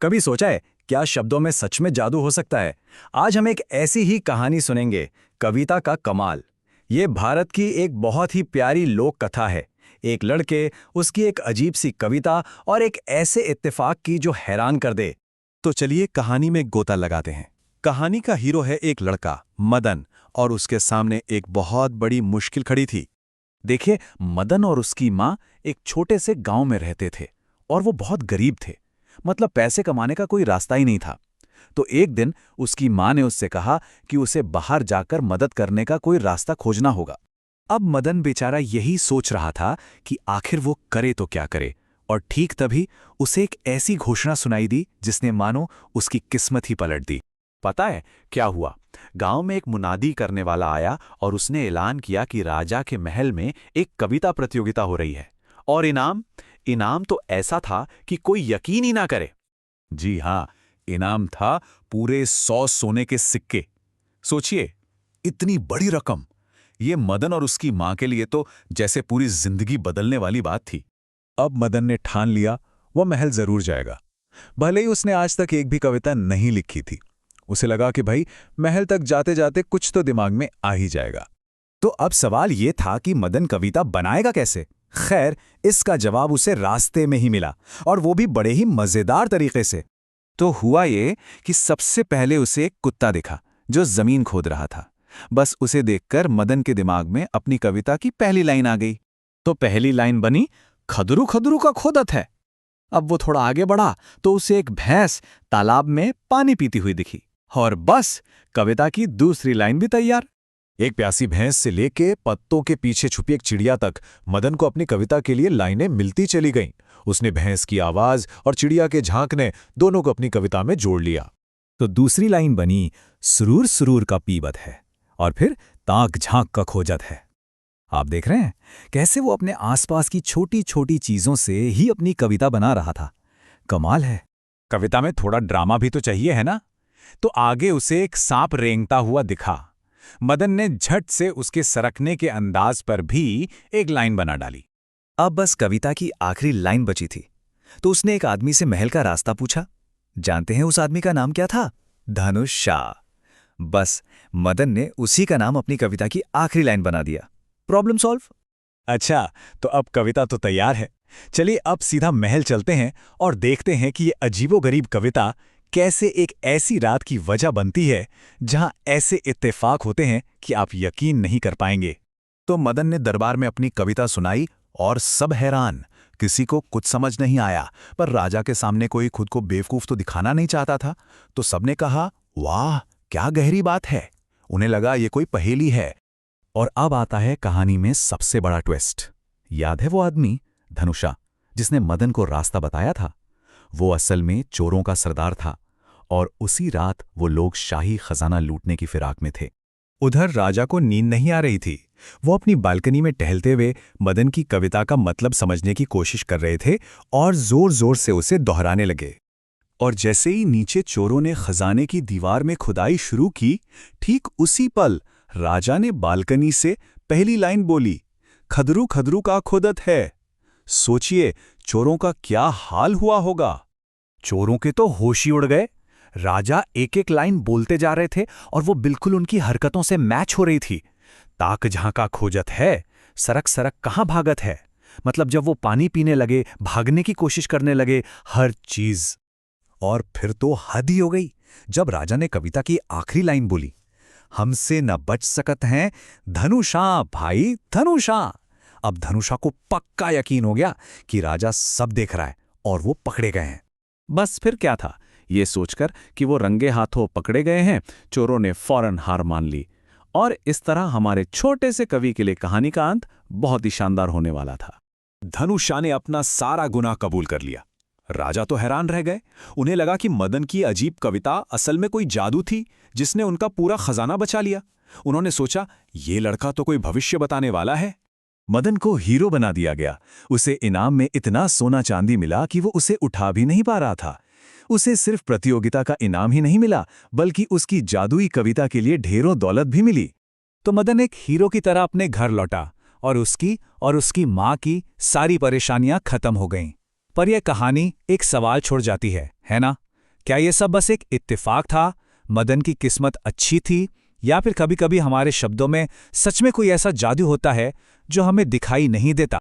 कभी सोचा है क्या शब्दों में सच में जादू हो सकता है? आज हम एक ऐसी ही कहानी सुनेंगे, कविता का कमाल। ये भारत की एक बहुत ही प्यारी लोक कथा है। एक लड़के, उसकी एक अजीब सी कविता और एक ऐसे इत्तेफाक की जो हैरान कर दे। तो चलिए कहानी में गोता लगाते हैं। कहानी का हीरो है एक लड़का मदन, और उसके सामने एक बहुत बड़ी मुश्किल खड़ी थी। देखिए, मदन और उसकी माँ एक छोटे से गांव में रहते थे और वो बहुत गरीब थे। मतलब पैसे कमाने का कोई रास्ता ही नहीं था। तो एक दिन उसकी माँ ने उससे कहा कि उसे बाहर जाकर मदद करने का कोई रास्ता खोजना होगा। अब मदन बेचारा यही सोच रहा था कि आखिर वो करे तो क्या करे, और ठीक तभी उसे एक ऐसी घोषणा सुनाई दी जिसने मानो उसकी किस्मत ही पलट दी। पता है क्या हुआ? गांव में एक मुनादी करने वाला आया और उसने ऐलान किया कि राजा के महल में एक कविता प्रतियोगिता हो रही है, और इनाम तो ऐसा था कि कोई यकीन ही ना करे। जी हाँ, इनाम था पूरे 100 सोने के सिक्के। सोचिए, इतनी बड़ी रकम। ये मदन और उसकी मां के लिए तो जैसे पूरी जिंदगी बदलने वाली बात थी। अब मदन ने ठान लिया वो महल जरूर जाएगा, भले ही उसने आज तक एक भी कविता नहीं लिखी थी। उसे लगा कि भाई महल तक जाते जाते कुछ तो दिमाग में आ ही जाएगा। तो अब सवाल ये था कि मदन कविता बनाएगा कैसे? खैर, इसका जवाब उसे रास्ते में ही मिला, और वो भी बड़े ही मजेदार तरीके से। तो हुआ ये कि सबसे पहले उसे एक कुत्ता दिखा जो जमीन खोद रहा था। बस उसे देखकर मदन के दिमाग में अपनी कविता की पहली लाइन आ गई। तो पहली लाइन बनी, खदरू खदरू का खोदत है। अब वो थोड़ा आगे बढ़ा तो उसे एक भैंस तालाब में पानी पीती हुई दिखी, और बस कविता की दूसरी लाइन भी तैयार। एक प्यासी भैंस से लेके पत्तों के पीछे छुपी एक चिड़िया तक मदन को अपनी कविता के लिए लाइनें मिलती चली गईं। उसने भैंस की आवाज और चिड़िया के झांकने दोनों को अपनी कविता में जोड़ लिया। तो दूसरी लाइन बनी, सुरूर सुरूर का पीबत है, और फिर ताक झांक का खोजत है। आप देख रहे हैं कैसे वो अपने आसपास की छोटी छोटी चीजों से ही अपनी कविता बना रहा था। कमाल है। कविता में थोड़ा ड्रामा भी तो चाहिए, है ना? तो आगे उसे एक सांप रेंगता हुआ दिखा। मदन ने झट से उसके सरकने के अंदाज पर भी एक लाइन बना डाली। अब बस कविता की आखिरी लाइन बची थी। तो उसने एक आदमी से महल का रास्ता पूछा। जानते हैं उस आदमी का नाम क्या था? धनुष शाह। बस मदन ने उसी का नाम अपनी कविता की आखिरी लाइन बना दिया। Problem solve. अच्छा, तो अब कविता तो तैयार है। चलिए अब सीधा महल चलते हैं और देखते हैं कि ये अजीबोगरीब कविता कैसे एक ऐसी रात की वजह बनती है जहां ऐसे इत्तेफाक होते हैं कि आप यकीन नहीं कर पाएंगे। तो मदन ने दरबार में अपनी कविता सुनाई और सब हैरान। किसी को कुछ समझ नहीं आया, पर राजा के सामने कोई खुद को बेवकूफ तो दिखाना नहीं चाहता था। तो सबने कहा, वाह क्या गहरी बात है। उन्हें लगा ये कोई पहेली है। और अब आता है कहानी में सबसे बड़ा ट्विस्ट। याद है वो आदमी धनुषा जिसने मदन को रास्ता बताया था? वो असल में चोरों का सरदार था, और उसी रात वो लोग शाही खजाना लूटने की फिराक में थे। उधर राजा को नींद नहीं आ रही थी। वो अपनी बालकनी में टहलते हुए मदन की कविता का मतलब समझने की कोशिश कर रहे थे और जोर जोर से उसे दोहराने लगे। और जैसे ही नीचे चोरों ने खजाने की दीवार में खुदाई शुरू की, ठीक उसी पल राजा ने बालकनी से पहली लाइन बोली, खदरू खदरू का खोदत है। सोचिए चोरों का क्या हाल हुआ होगा। चोरों के तो होश ही उड़ गए। राजा एक एक लाइन बोलते जा रहे थे और वो बिल्कुल उनकी हरकतों से मैच हो रही थी। ताक झांका खोजत है, सरक सरक कहाँ भागत है। मतलब जब वो पानी पीने लगे, भागने की कोशिश करने लगे, हर चीज। और फिर तो हद ही हो गई जब राजा ने कविता की आखिरी लाइन बोली, हमसे न बच सकत हैं धनुषा भाई धनुषा। अब धनुषा को पक्का यकीन हो गया कि राजा सब देख रहा है और वो पकड़े गए हैं। बस फिर क्या था, ये सोचकर कि वो रंगे हाथों पकड़े गए हैं, चोरों ने फौरन हार मान ली। और इस तरह हमारे छोटे से कवि के लिए कहानी का अंत बहुत ही शानदार होने वाला था। धनुषा ने अपना सारा गुनाह कबूल कर लिया। राजा तो हैरान रह गए। उन्हें लगा कि मदन की अजीब कविता असल में कोई जादू थी जिसने उनका पूरा खजाना बचा लिया। उन्होंने सोचा, ये लड़का तो कोई भविष्य बताने वाला है। मदन को हीरो बना दिया गया। उसे इनाम में इतना सोना चांदी मिला कि वो उसे उठा भी नहीं पा रहा था। उसे सिर्फ प्रतियोगिता का इनाम ही नहीं मिला, बल्कि उसकी जादुई कविता के लिए ढेरों दौलत भी मिली। तो मदन एक हीरो की तरह अपने घर लौटा, और उसकी माँ की सारी परेशानियां खत्म हो गईं। पर यह कहानी एक सवाल छोड़ जाती है ना? क्या ये सब बस एक इत्तेफाक था, मदन की किस्मत अच्छी थी, या फिर कभी-कभी हमारे शब्दों में सच में कोई ऐसा जादू होता है जो हमें दिखाई नहीं देता?